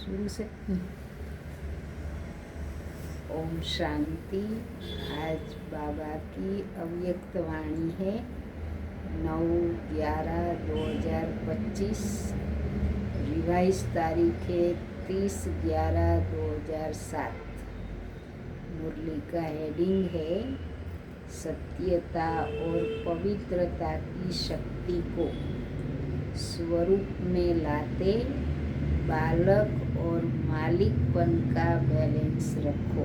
शुरू से। ओम शांति। आज बाबा की अव्यक्त वाणी है 9/11/2025। रिवाइज तारीख है 30/11/2007। मुरली का हेडिंग है सत्यता और पवित्रता की शक्ति को स्वरूप में लाते बालक और मालिकपन का बैलेंस रखो।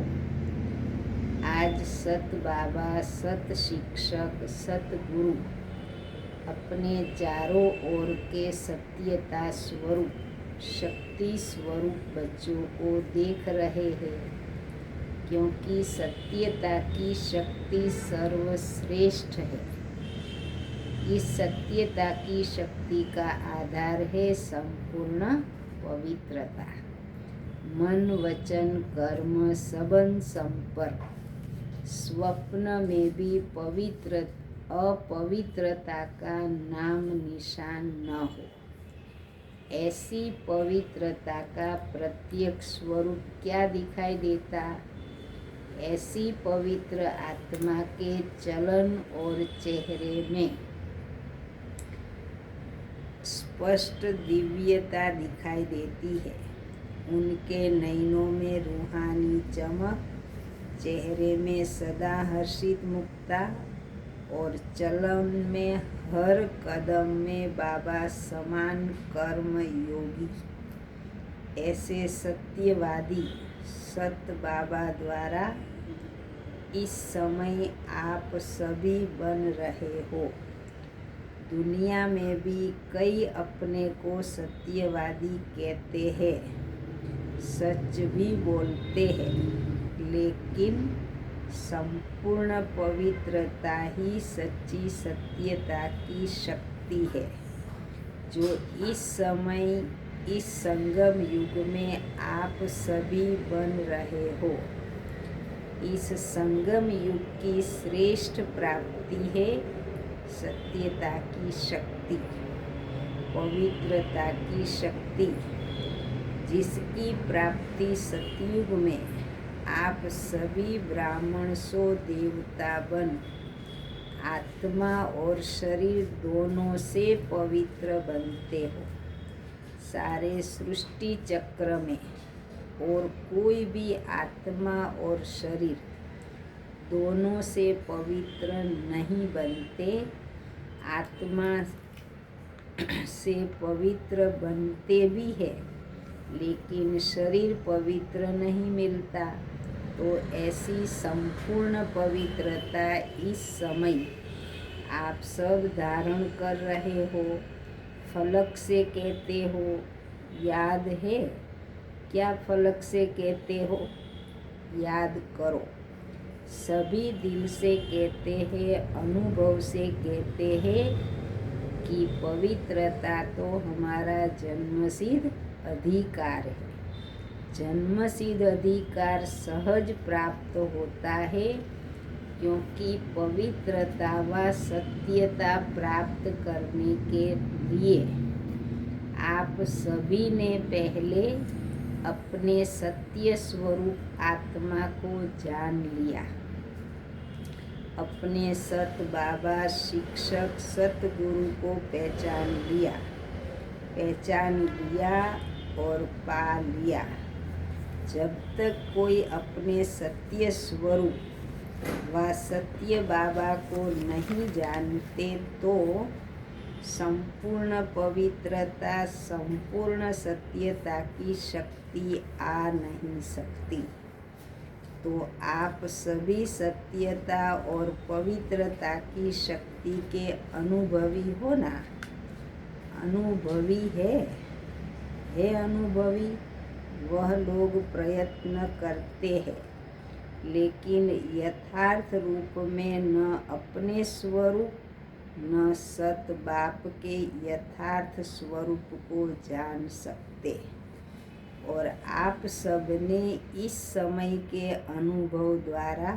आज सत बाबा, सत शिक्षक, सत गुरु अपने चारों ओर के सत्यता स्वरूप, शक्ति स्वरूप बच्चों को देख रहे हैं, क्योंकि सत्यता की शक्ति सर्वश्रेष्ठ है। इस सत्यता की शक्ति का आधार है संपूर्ण पवित्रता। मन, वचन, कर्म, संबंध, संपर्क, स्वप्न में भी अपवित्रता का नाम निशान न हो। ऐसी पवित्रता का प्रत्यक्ष स्वरूप क्या दिखाई देता? ऐसी पवित्र आत्मा के चलन और चेहरे में स्पष्ट दिव्यता दिखाई देती है। उनके नयनों में रूहानी चमक, चेहरे में सदा हर्षित मुक्ता और चलन में हर कदम में बाबा समान कर्म योगी। ऐसे सत्यवादी सत बाबा द्वारा इस समय आप सभी बन रहे हो। दुनिया में भी कई अपने को सत्यवादी कहते हैं, सच भी बोलते हैं, लेकिन संपूर्ण पवित्रता ही सच्ची सत्यता की शक्ति है, जो इस समय इस संगम युग में आप सभी बन रहे हो। इस संगम युग की श्रेष्ठ प्राप्ति है सत्यता की शक्ति, पवित्रता की शक्ति, जिसकी प्राप्ति सतयुग में आप सभी ब्राह्मण सो देवता बन आत्मा और शरीर दोनों से पवित्र बनते हो। सारे सृष्टि चक्र में और कोई भी आत्मा और शरीर दोनों से पवित्र नहीं बनते। आत्मा से पवित्र बनते भी है, लेकिन शरीर पवित्र नहीं मिलता। तो ऐसी संपूर्ण पवित्रता इस समय आप सब धारण कर रहे हो। फलक से कहते हो, याद है क्या? फलक से कहते हो, याद करो। सभी दिल से कहते हैं, अनुभव से कहते हैं कि पवित्रता तो हमारा जन्मसिद्ध अधिकार है। जन्मसिद्ध अधिकार सहज प्राप्त होता है, क्योंकि पवित्रता व सत्यता प्राप्त करने के लिए आप सभी ने पहले अपने सत्य स्वरूप आत्मा को जान लिया। अपने सत बाबा, शिक्षक, सतगुरु को पहचान लिया और पा लिया। जब तक कोई अपने सत्य स्वरूप व सत्य बाबा को नहीं जानते, तो संपूर्ण पवित्रता, संपूर्ण सत्यता की शक्ति आ नहीं सकती। तो आप सभी सत्यता और पवित्रता की शक्ति के अनुभवी हो ना? अनुभवी है अनुभवी। वह लोग प्रयत्न करते हैं, लेकिन यथार्थ रूप में न अपने स्वरूप न सत बाप के यथार्थ स्वरूप को जान सकते। और आप सबने इस समय के अनुभव द्वारा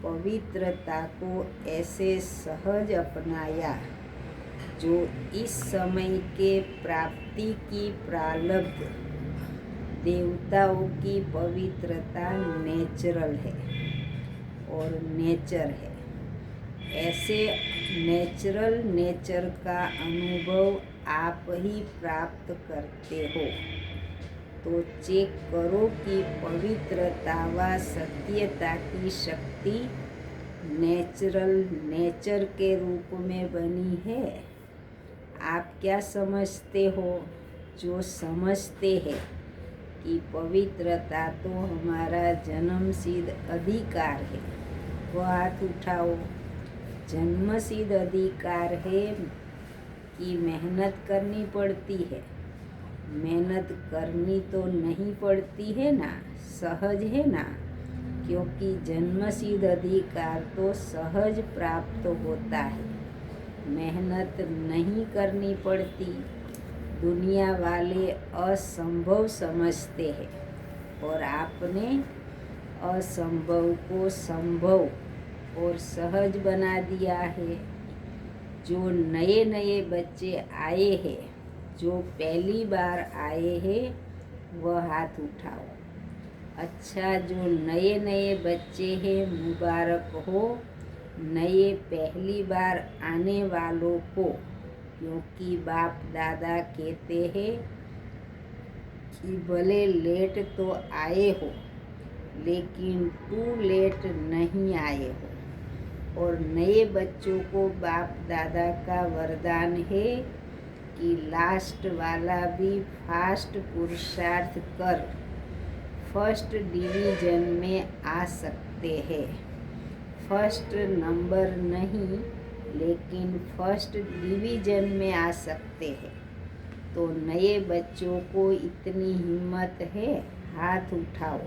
पवित्रता को ऐसे सहज अपनाया, जो इस समय के प्राप्ति की प्रारब्ध देवताओं की पवित्रता नेचुरल है और नेचर है। ऐसे नेचुरल नेचर का अनुभव आप ही प्राप्त करते हो। तो चेक करो कि पवित्रता व सत्यता की शक्ति नेचुरल नेचर के रूप में बनी है। आप क्या समझते हो? जो समझते हैं कि पवित्रता तो हमारा जन्मसिद्ध अधिकार है, वो हाथ उठाओ। जन्मसिद्ध अधिकार है कि मेहनत करनी पड़ती है। मेहनत करनी तो नहीं पड़ती है ना, सहज है ना, क्योंकि जन्मसिद्ध अधिकार तो सहज प्राप्त होता है। मेहनत नहीं करनी पड़ती। दुनिया वाले असंभव समझते हैं और आपने असंभव को संभव और सहज बना दिया है। जो नए नए बच्चे आए हैं, जो पहली बार आए हैं, वह हाथ उठाओ। अच्छा, जो नए नए बच्चे हैं, मुबारक हो नए पहली बार आने वालों को, क्योंकि बाप दादा कहते हैं कि भले लेट तो आए हो लेकिन टू लेट नहीं आए हो। और नए बच्चों को बाप दादा का वरदान है कि लास्ट वाला भी फास्ट पुरुषार्थ कर फर्स्ट डिवीजन में आ सकते हैं। फर्स्ट नंबर नहीं, लेकिन फर्स्ट डिवीजन में आ सकते हैं। तो नए बच्चों को इतनी हिम्मत है, हाथ उठाओ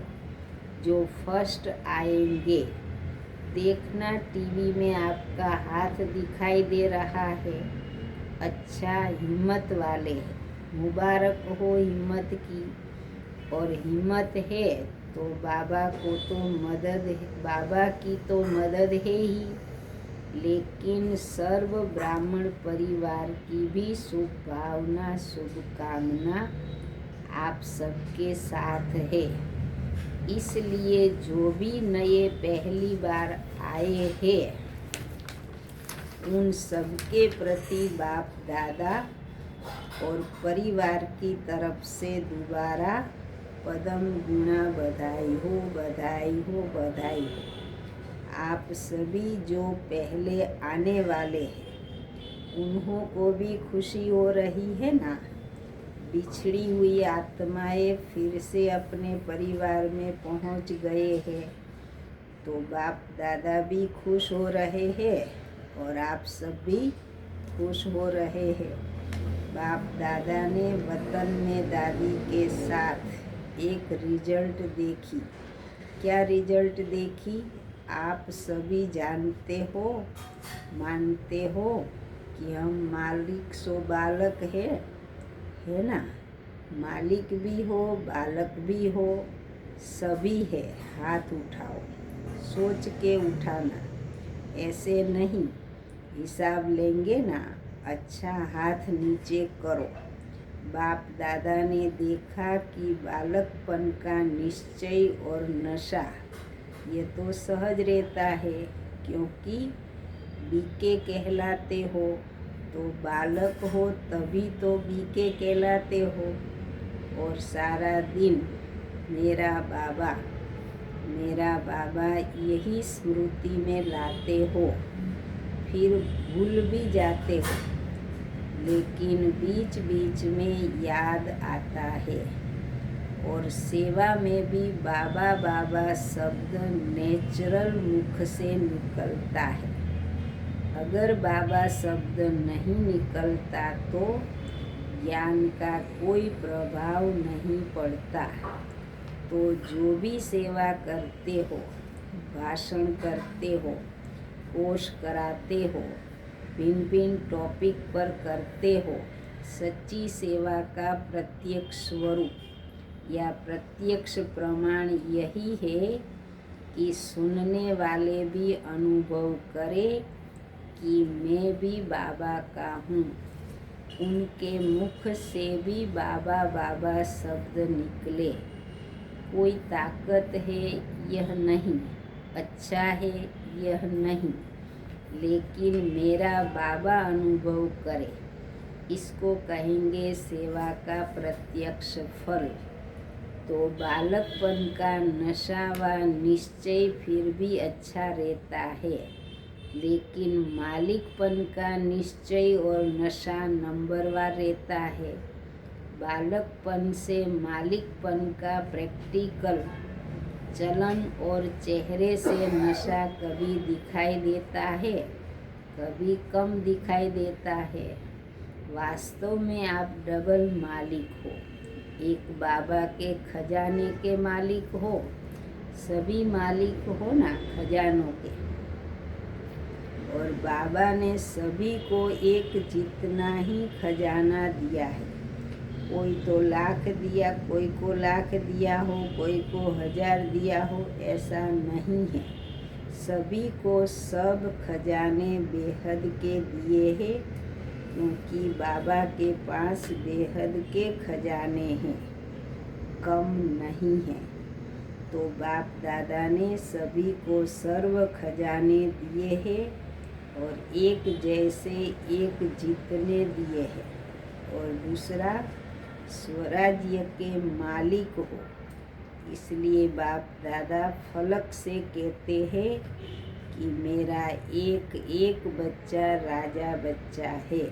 जो फर्स्ट आएंगे। देखना टीवी में आपका हाथ दिखाई दे रहा है। अच्छा, हिम्मत वाले हैं, मुबारक हो हिम्मत की। और हिम्मत है तो बाबा को तो मदद है, बाबा की तो मदद है ही, लेकिन सर्व ब्राह्मण परिवार की भी शुभ भावना शुभकामना आप सबके साथ है। इसलिए जो भी नए पहली बार आए हैं, उन सबके प्रति बाप दादा और परिवार की तरफ से दोबारा पदम गुणा बधाई हो, बधाई हो, बधाई हो। आप सभी जो पहले आने वाले हैं, उन्हों को भी खुशी हो रही है ना। बिछड़ी हुई आत्माएं फिर से अपने परिवार में पहुंच गए हैं, तो बाप दादा भी खुश हो रहे हैं और आप सब भी खुश हो रहे हैं। बाप दादा ने वतन में दादी के साथ एक रिजल्ट देखी। क्या रिजल्ट देखी? आप सभी जानते हो, मानते हो कि हम मालिक सो बालक है ना। मालिक भी हो, बालक भी हो, सभी है। हाथ उठाओ, सोच के उठाना, ऐसे नहीं। हिसाब लेंगे ना। अच्छा, हाथ नीचे करो। बाप दादा ने देखा कि बालकपन का निश्चय और नशा ये तो सहज रहता है, क्योंकि बीके कहलाते हो। तो बालक हो तभी तो बीके कहलाते हो। और सारा दिन मेरा बाबा यही स्मृति में लाते हो, फिर भूल भी जाते हो, लेकिन बीच बीच में याद आता है। और सेवा में भी बाबा बाबा शब्द नेचुरल मुख से निकलता है। अगर बाबा शब्द नहीं निकलता तो ज्ञान का कोई प्रभाव नहीं पड़ता। तो जो भी सेवा करते हो, भाषण करते हो, कोर्स कराते हो, भिन्न भिन्न टॉपिक पर करते हो, सच्ची सेवा का प्रत्यक्ष स्वरूप या प्रत्यक्ष प्रमाण यही है कि सुनने वाले भी अनुभव करें कि मैं भी बाबा का हूँ। उनके मुख से भी बाबा बाबा शब्द निकले। कोई ताकत है यह नहीं, अच्छा है यह नहीं, लेकिन मेरा बाबा अनुभव करे, इसको कहेंगे सेवा का प्रत्यक्ष फल। तो बालकपन का नशा व निश्चय फिर भी अच्छा रहता है, लेकिन मालिकपन का निश्चय और नशा नंबरवार रहता है। बालकपन से मालिकपन का प्रैक्टिकल चलन और चेहरे से नशा कभी दिखाई देता है, कभी कम दिखाई देता है। वास्तव में आप डबल मालिक हो, एक बाबा के खजाने के मालिक हो, सभी मालिक हो ना खजानों के। और बाबा ने सभी को एक जितना ही खजाना दिया है। कोई तो लाख दिया, कोई को लाख दिया हो, कोई को 1000 दिया हो, ऐसा नहीं है। सभी को सब खजाने बेहद के दिए हैं, क्योंकि बाबा के पास बेहद के खजाने हैं, कम नहीं हैं। तो बाप दादा ने सभी को सर्व खजाने दिए हैं और एक जैसे एक जितने दिए हैं। और दूसरा, स्वराज्य के मालिक हो, इसलिए बाप दादा फलक से कहते हैं कि मेरा एक एक बच्चा राजा बच्चा है।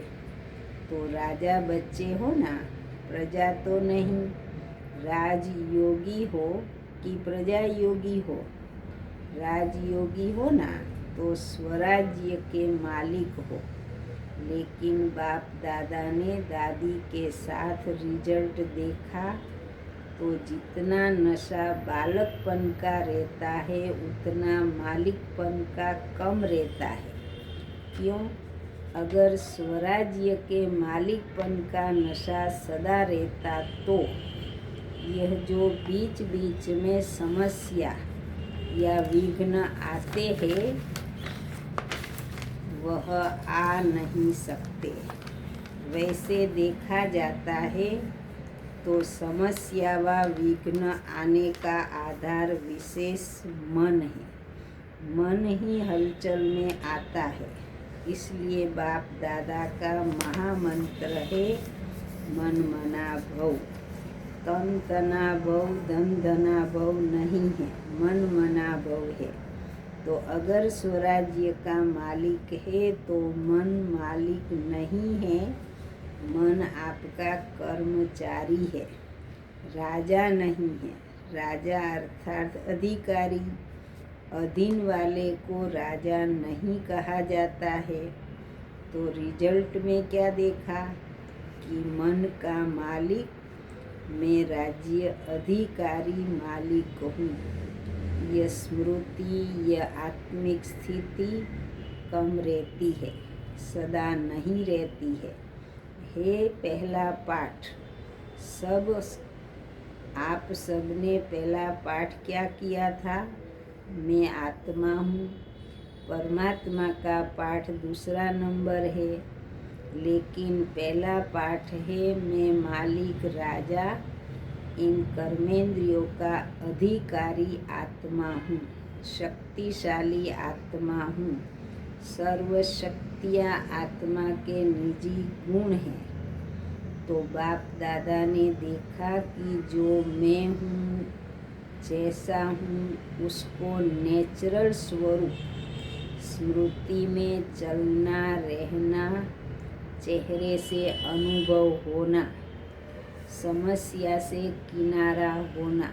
तो राजा बच्चे हो ना, प्रजा तो नहीं। राजयोगी हो कि प्रजा योगी हो, राजयोगी हो ना तो स्वराज्य के मालिक हो। लेकिन बाप दादा ने दादी के साथ रिजल्ट देखा, तो जितना नशा बालकपन का रहता है उतना मालिकपन का कम रहता है। क्यों? अगर स्वराज्य के मालिकपन का नशा सदा रहता तो यह जो बीच बीच में समस्या या विघ्न आते हैं वह आ नहीं सकते। वैसे देखा जाता है तो समस्या व विघ्न आने का आधार विशेष मन है। मन ही हलचल में आता है। इसलिए बाप दादा का महामंत्र है मन मना भव। तन तना भव, धन धना भव नहीं है, मन मना भव है। तो अगर स्वराज्य का मालिक है तो मन मालिक नहीं है, मन आपका कर्मचारी है, राजा नहीं है। राजा अर्थात अधिकारी, अधीन वाले को राजा नहीं कहा जाता है। तो रिजल्ट में क्या देखा कि मन का मालिक, मैं राज्य अधिकारी मालिक हूँ। यह स्मृति, यह आत्मिक स्थिति कम रहती है, सदा नहीं रहती है। पहला पाठ आप सबने पहला पाठ क्या किया था? मैं आत्मा हूँ। परमात्मा का पाठ दूसरा नंबर है, लेकिन पहला पाठ है मैं मालिक राजा, इन कर्मेंद्रियों का अधिकारी आत्मा हूँ, शक्तिशाली आत्मा हूँ। सर्वशक्तियाँ आत्मा के निजी गुण हैं। तो बाप दादा ने देखा कि जो मैं हूँ, जैसा हूँ, उसको नेचुरल स्वरूप, स्मृति में चलना रहना, चेहरे से अनुभव होना, समस्या से किनारा होना,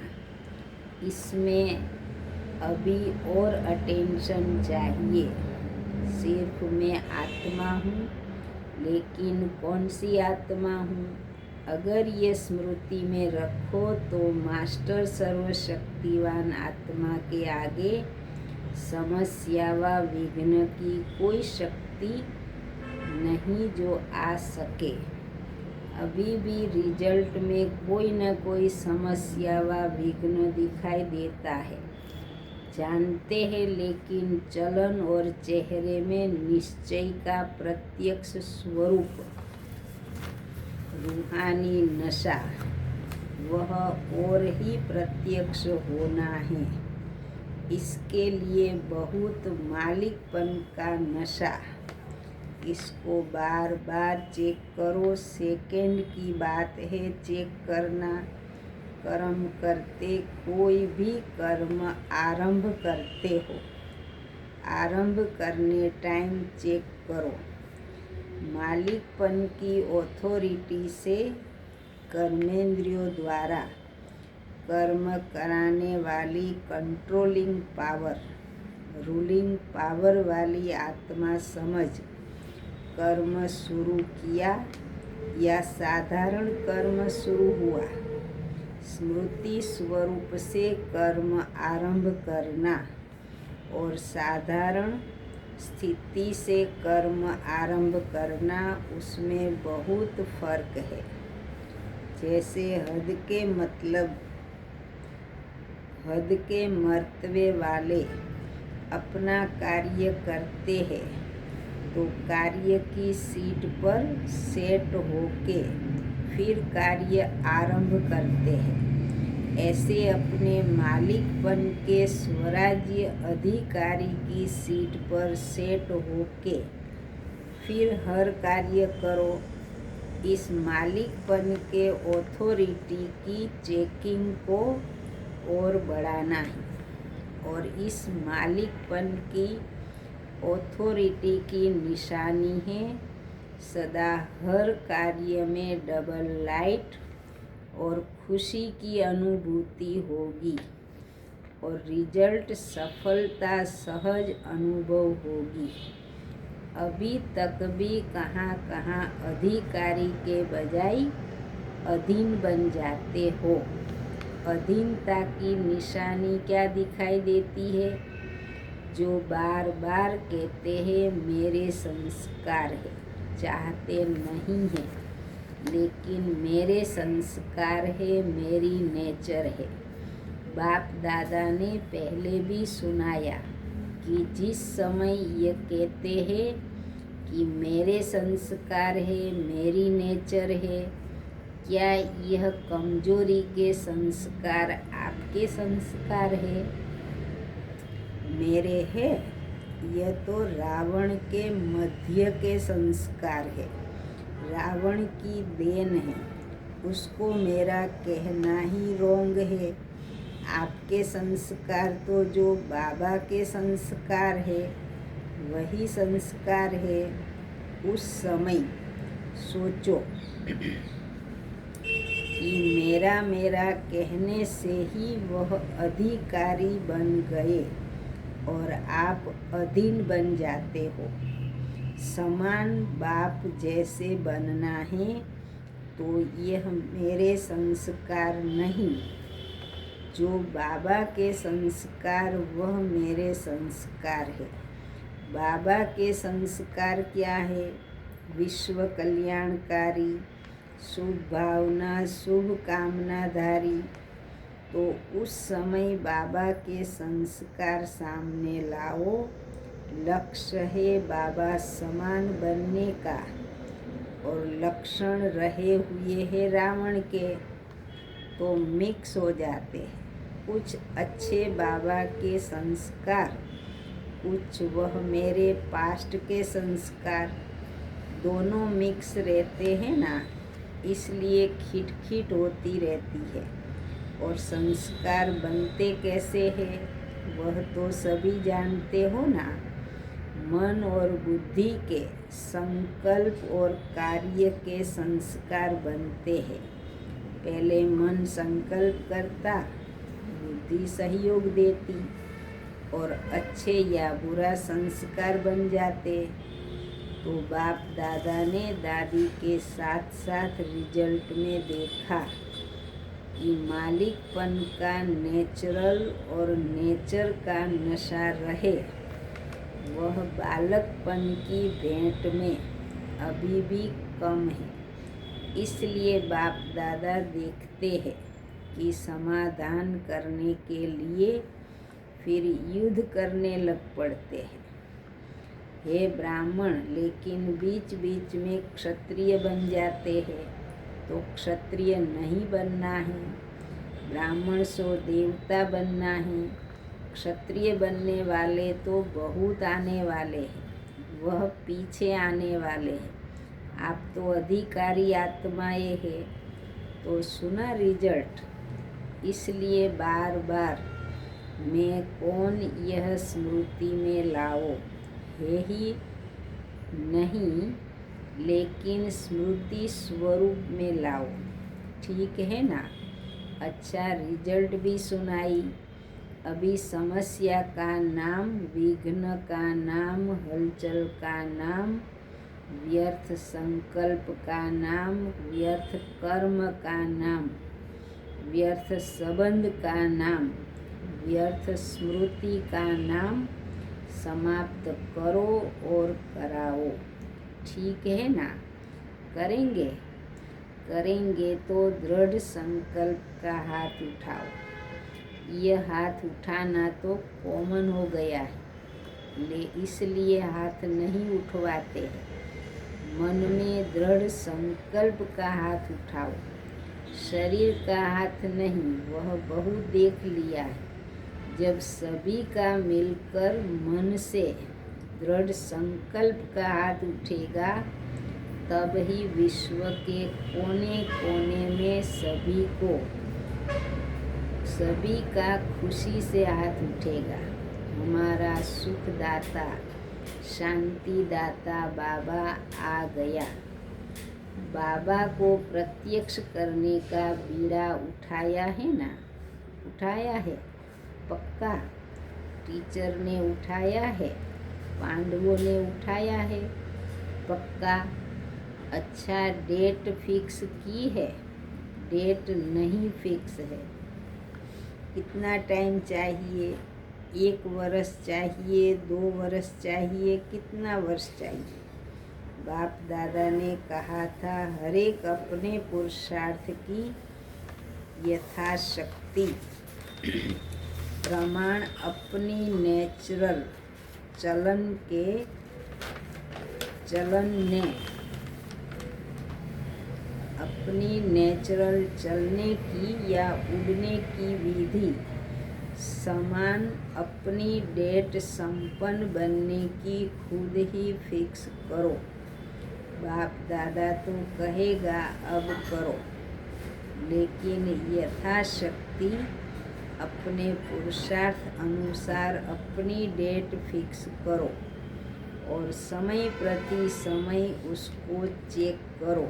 इसमें अभी और अटेंशन चाहिए। सिर्फ मैं आत्मा हूँ, लेकिन कौन सी आत्मा हूँ? अगर ये स्मृति में रखो तो मास्टर सर्वशक्तिवान आत्मा के आगे समस्या व विघ्न की कोई शक्ति नहीं जो आ सके। अभी भी रिजल्ट में कोई न कोई समस्या व विघ्न दिखाई देता है, जानते हैं, लेकिन चलन और चेहरे में निश्चय का प्रत्यक्ष स्वरूप रूहानी नशा वह और ही प्रत्यक्ष होना है। इसके लिए बहुत मालिकपन का नशा। इसको बार बार चेक करो। सेकंड की बात है चेक करना। कर्म करते कोई भी कर्म आरंभ करते हो, आरंभ करने टाइम चेक करो। मालिकपन की ऑथोरिटी से कर्मेंद्रियों द्वारा कर्म कराने वाली कंट्रोलिंग पावर, रूलिंग पावर वाली आत्मा समझ कर्म शुरू किया या साधारण कर्म शुरू हुआ। स्मृति स्वरूप से कर्म आरंभ करना और साधारण स्थिति से कर्म आरंभ करना, उसमें बहुत फर्क है। जैसे हद के मर्तबे वाले अपना कार्य करते हैं तो कार्य की सीट पर सेट होके फिर कार्य आरंभ करते हैं। ऐसे अपने मालिकपन के स्वराज्य अधिकारी की सीट पर सेट होके फिर हर कार्य करो। इस मालिकपन के ऑथोरिटी की चेकिंग को और बढ़ाना है और इस मालिकपन की ऑथोरिटी की निशानी है सदा हर कार्य में डबल लाइट और खुशी की अनुभूति होगी और रिजल्ट सफलता सहज अनुभव होगी। अभी तक भी कहाँ कहाँ अधिकारी के बजाय अधीन बन जाते हो। अधीनता की निशानी क्या दिखाई देती है? जो बार बार कहते हैं मेरे संस्कार है, चाहते नहीं हैं लेकिन मेरे संस्कार है, मेरी नेचर है। बाप दादा ने पहले भी सुनाया कि जिस समय ये कहते हैं कि मेरे संस्कार है, मेरी नेचर है, क्या यह कमजोरी के संस्कार आपके संस्कार है? मेरे है? यह तो रावण के मध्य के संस्कार है, रावण की देन है। उसको मेरा कहना ही रोंग है। आपके संस्कार तो जो बाबा के संस्कार है वही संस्कार है। उस समय सोचो कि मेरा मेरा कहने से ही वह अधिकारी बन गए और आप अधीन बन जाते हो। समान बाप जैसे बनना है तो यह मेरे संस्कार नहीं, जो बाबा के संस्कार वह मेरे संस्कार है। बाबा के संस्कार क्या है? विश्व कल्याणकारी, शुभ भावना, शुभ कामनाधारी। तो उस समय बाबा के संस्कार सामने लाओ। लक्ष्य है बाबा समान बनने का और लक्षण रहे हुए हैं रावण के, तो मिक्स हो जाते हैं। कुछ अच्छे बाबा के संस्कार, कुछ वह मेरे पास्ट के संस्कार, दोनों मिक्स रहते हैं ना, इसलिए खिटखिट होती रहती है। और संस्कार बनते कैसे हैं वह तो सभी जानते हो ना। मन और बुद्धि के संकल्प और कार्य के संस्कार बनते हैं। पहले मन संकल्प करता, बुद्धि सहयोग देती और अच्छे या बुरा संस्कार बन जाते। तो बाप दादा ने दादी के साथ साथ रिजल्ट में देखा कि मालिकपन का नेचुरल और नेचर का नशा रहे, वह बालकपन की भेंट में अभी भी कम है। इसलिए बाप दादा देखते हैं कि समाधान करने के लिए फिर युद्ध करने लग पड़ते हैं। हे ब्राह्मण, लेकिन बीच बीच में क्षत्रिय बन जाते हैं। तो क्षत्रिय नहीं बनना है, ब्राह्मण सो देवता बनना है। क्षत्रिय बनने वाले तो बहुत आने वाले हैं, वह पीछे आने वाले हैं। आप तो अधिकारी आत्माएं हैं। तो सुना रिजल्ट, इसलिए बार बार मैं कौन यह स्मृति में लाओ है ही नहीं, लेकिन स्मृति स्वरूप में लाओ। ठीक है ना? अच्छा, रिजल्ट भी सुनाई। अभी समस्या का नाम, विघ्न का नाम, हलचल का नाम, व्यर्थ संकल्प का नाम, व्यर्थ कर्म का नाम, व्यर्थ संबंध का नाम, व्यर्थ स्मृति का नाम समाप्त करो और कराओ। ठीक है ना? करेंगे? करेंगे तो दृढ़ संकल्प का हाथ उठाओ। यह हाथ उठाना तो कॉमन हो गया है, इसलिए हाथ नहीं उठवाते हैं। मन में दृढ़ संकल्प का हाथ उठाओ, शरीर का हाथ नहीं। वह बहुत देख लिया है। जब सभी का मिलकर मन से दृढ़ संकल्प का हाथ उठेगा, तब ही विश्व के कोने कोने में सभी का खुशी से हाथ उठेगा। हमारा सुखदाता, शांतिदाता बाबा आ गया। बाबा को प्रत्यक्ष करने का बीड़ा उठाया है ना? उठाया है पक्का। टीचर ने उठाया है, पांडवों ने उठाया है पक्का। अच्छा, डेट फिक्स की है? डेट नहीं फिक्स है। कितना टाइम चाहिए? 1 वर्ष चाहिए, 2 वर्ष चाहिए, कितना वर्ष चाहिए? बाप दादा ने कहा था, हर एक अपने पुरुषार्थ की यथाशक्ति प्रमाण अपनी नेचुरल अपनी नेचुरल चलने की या उड़ने की विधि समान अपनी डेट संपन्न बनने की खुद ही फिक्स करो। बाप दादा तो कहेगा अब करो, लेकिन यथाशक्ति अपने पुरुषार्थ अनुसार अपनी डेट फिक्स करो और समय प्रति समय उसको चेक करो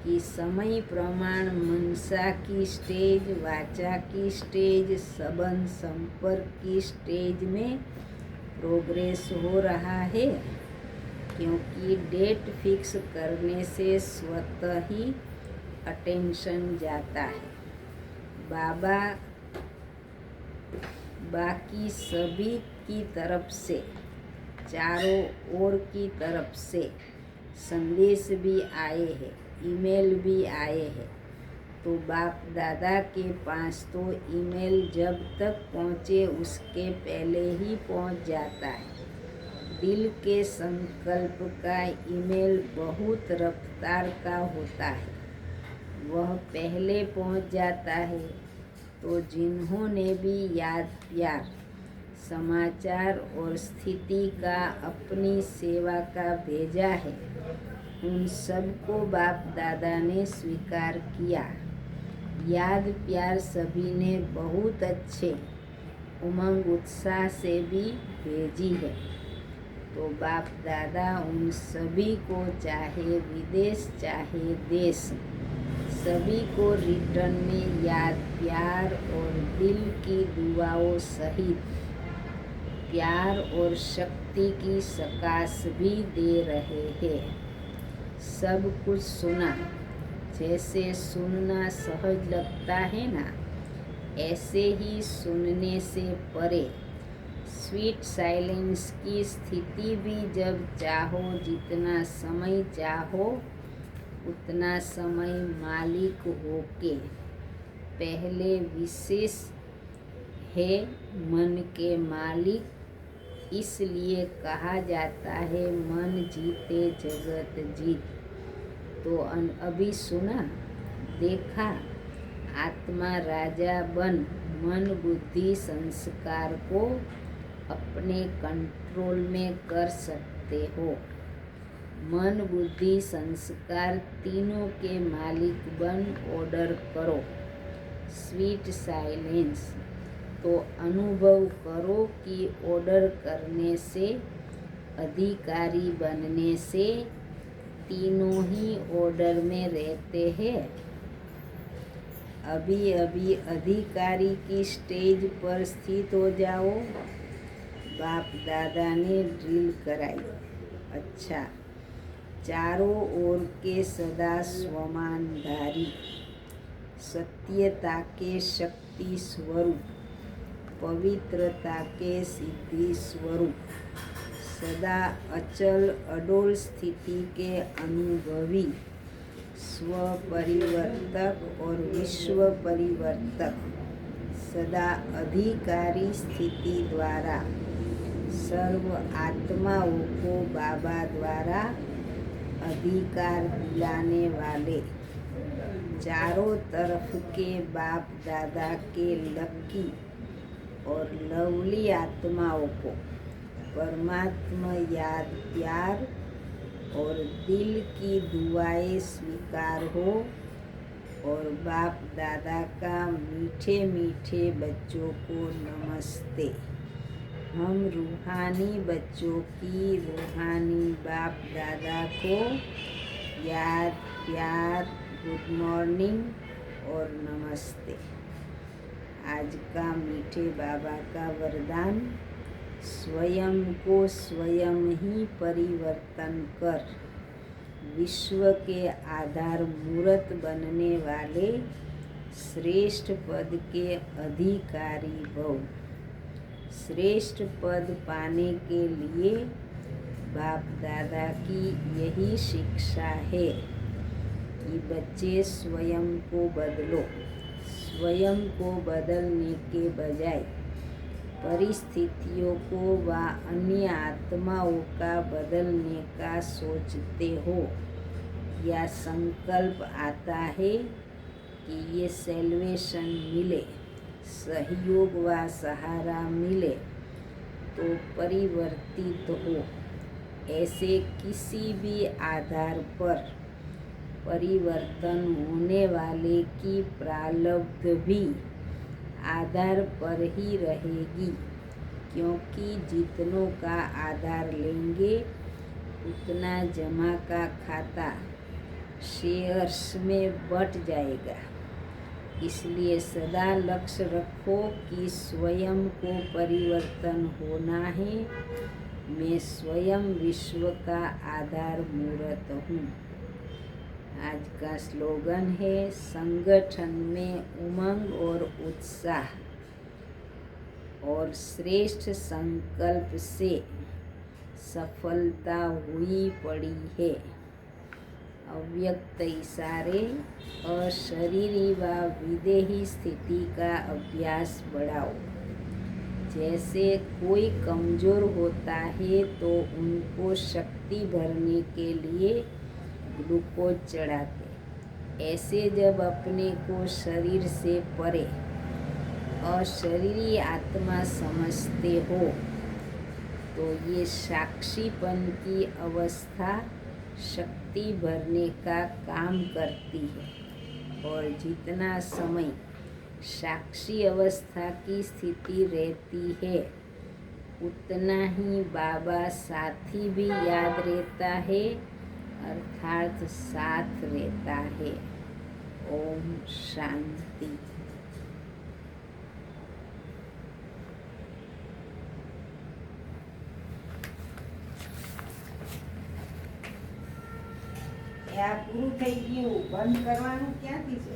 कि समय प्रमाण मनसा की स्टेज, वाचा की स्टेज, संबंध संपर्क की स्टेज में प्रोग्रेस हो रहा है। क्योंकि डेट फिक्स करने से स्वतः ही अटेंशन जाता है। बाबा बाकी सभी की तरफ से, चारों ओर की तरफ से संदेश भी आए हैं, ईमेल भी आए हैं। तो बाप दादा के पास तो ईमेल जब तक पहुँचे उसके पहले ही पहुँच जाता है। दिल के संकल्प का ईमेल बहुत रफ्तार का होता है, वह पहले पहुँच जाता है। तो जिन्होंने भी याद प्यार, समाचार और स्थिति का अपनी सेवा का भेजा है, उन सबको बाप दादा ने स्वीकार किया। याद प्यार सभी ने बहुत अच्छे उमंग उत्साह से भी भेजी है। तो बाप दादा उन सभी को, चाहे विदेश चाहे देश, सभी को रिटर्न में याद प्यार और दिल की दुआओं सहित प्यार और शक्ति की सकाश भी दे रहे हैं। सब कुछ सुना, जैसे सुनना सहज लगता है ना, ऐसे ही सुनने से परे स्वीट साइलेंस की स्थिति भी जब चाहो, जितना समय चाहो उतना समय मालिक होके, पहले विशेष है मन के मालिक। इसलिए कहा जाता है मन जीते जगत जीत। तो अभी सुना देखा, आत्मा राजा बन मन बुद्धि संस्कार को अपने कंट्रोल में कर सकते हो। मन बुद्धि संस्कार तीनों के मालिक बन ऑर्डर करो। Sweet silence. तो अनुभव करो कि ऑर्डर करने से, अधिकारी बनने से तीनों ही ऑर्डर में रहते हैं। अभी अभी अधिकारी की स्टेज पर स्थित हो जाओ। बाप दादा ने ड्रिल कराई। अच्छा, चारों ओर के सदा स्वमानधारी, सत्यता के शक्ति स्वरूप, पवित्रता के सिद्धि स्वरूप, सदा अचल अडोल स्थिति के अनुभवी, स्व परिवर्तक और विश्व परिवर्तक, सदा अधिकारी स्थिति द्वारा सर्व आत्माओं को बाबा द्वारा अधिकार दिलाने वाले, चारों तरफ के बाप दादा के लकी और लवली आत्माओं को परमात्मा याद प्यार और दिल की दुआएं स्वीकार हो। और बाप दादा का मीठे मीठे बच्चों को नमस्ते। हम रूहानी बच्चों की रूहानी बाप दादा को याद प्यार, गुड मॉर्निंग और नमस्ते। आज का मीठे बाबा का वरदान, स्वयं को स्वयं ही परिवर्तन कर विश्व के आधार मूर्त बनने वाले श्रेष्ठ पद के अधिकारी भव। श्रेष्ठ पद पाने के लिए बाप दादा की यही शिक्षा है कि बच्चे स्वयं को बदलो। स्वयं को बदलने के बजाय परिस्थितियों को व अन्य आत्माओं का बदलने का सोचते हो या संकल्प आता है कि ये सेल्वेशन मिले, सहयोग व सहारा मिले तो परिवर्तित हो। ऐसे किसी भी आधार पर परिवर्तन होने वाले की प्रारब्ध भी आधार पर ही रहेगी, क्योंकि जितनों का आधार लेंगे उतना जमा का खाता शेयर्स में बट जाएगा। इसलिए सदा लक्ष्य रखो कि स्वयं को परिवर्तन होना है। मैं स्वयं विश्व का आधार मूर्त हूँ। आज का स्लोगन है, संगठन में उमंग और उत्साह और श्रेष्ठ संकल्प से सफलता हुई पड़ी है। अव्यक्त इशारे अशरीरी व विदेही स्थिति का अभ्यास बढ़ाओ। जैसे कोई कमजोर होता है तो उनको शक्ति भरने के लिए ग्लूकोज चढ़ाते, ऐसे जब अपने को शरीर से परे अशरीरी आत्मा समझते हो तो ये साक्षीपन की अवस्था शक्ति भरने का काम करती है। और जितना समय साक्षी अवस्था की स्थिति रहती है उतना ही बाबा साथी भी याद रहता है, अर्थात साथ रहता है। ओम शांति। આ પૂરું થઈ ગયું, બંધ કરવાનું ક્યાંથી છે?